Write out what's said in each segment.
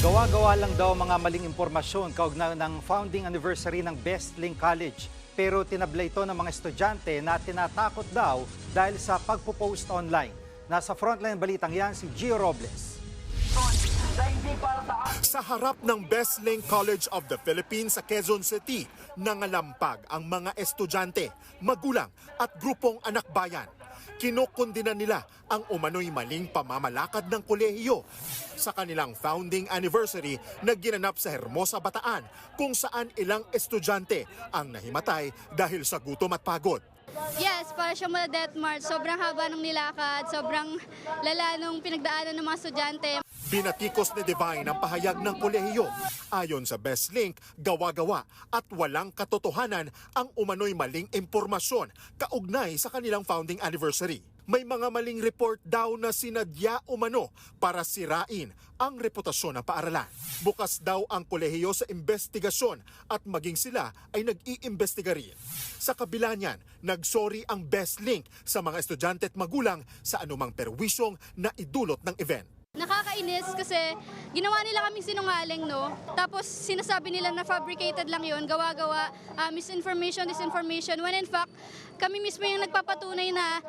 Gawa-gawa lang daw mga maling impormasyon kaugnay ng founding anniversary ng Bestlink College. Pero tinabla ito ng mga estudyante na tinatakot daw dahil sa pagpo-post online. Nasa frontline balitang yan si Gio Robles. Sa harap ng Bestlink College of the Philippines sa Quezon City, nangalampag ang mga estudyante, magulang at grupong anak bayan. Kinukundina nila ang umano'y maling pamamalakad ng kolehiyo sa kanilang founding anniversary na ginanap sa Hermosa, Bataan, kung saan ilang estudyante ang nahimatay dahil sa gutom at pagod. Yes, para siya mula death march. Sobrang haba ng nilakad, sobrang lala nung pinagdaanan ng mga estudyante. Pinatikos ni Divine ang pahayag ng kolehiyo. Ayon sa Bestlink, gawa-gawa at walang katotohanan ang umano'y maling impormasyon kaugnay sa kanilang founding anniversary. May mga maling report daw na sinadya umano para sirain ang reputasyon ng paaralan. Bukas daw ang kolehiyo sa investigasyon at maging sila ay nag-iimbestiga rin. Sa kabila niyan, nagsorry ang Bestlink sa mga estudyante at magulang sa anumang perwisyong na idulot ng event. Nakakainis kasi ginawa nila kaming sinungaling, no? Tapos sinasabi nila na fabricated lang yun, gawa-gawa, misinformation, disinformation, when in fact, kami mismo yung nagpapatunay na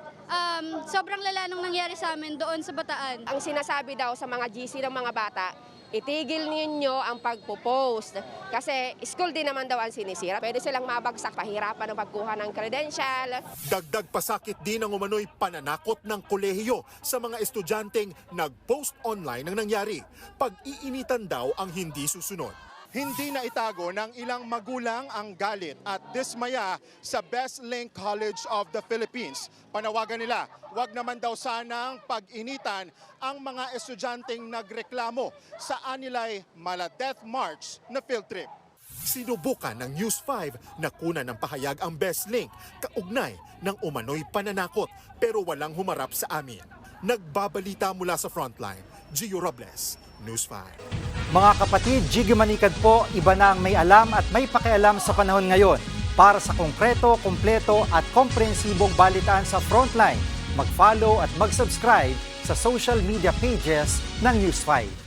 sobrang lala nung nangyari sa amin doon sa Bataan. Ang sinasabi daw sa mga GC ng mga bata, itigil ninyo ang pagpo-post kasi school din naman daw ang sinisira. Pwede silang mabagsak, pahirapan ng pagkuha ng credential. Dagdag pasakit din ang umano'y pananakot ng kolehiyo sa mga estudyanteng nag-post online ng nangyari. Pag-iinitan daw ang hindi susunod. Hindi na itago ng ilang magulang ang galit at dismaya sa Bestlink College of the Philippines. Panawagan nila, wag naman daw sanang pag-initan ang mga estudyanteng nagreklamo sa anilay mala death march na field trip. Sinubukan ng News 5 na kunan ng pahayag ang Bestlink kaugnay ng umano'y pananakot pero walang humarap sa amin. Nagbabalita mula sa frontline, Gio Robles, News 5. Mga kapatid, Jiggy Manikad po, iba na ang may alam at may pakialam sa panahon ngayon. Para sa konkreto, kumpleto at komprehensibong balitaan sa Frontline, mag-follow at mag-subscribe sa social media pages ng News 5.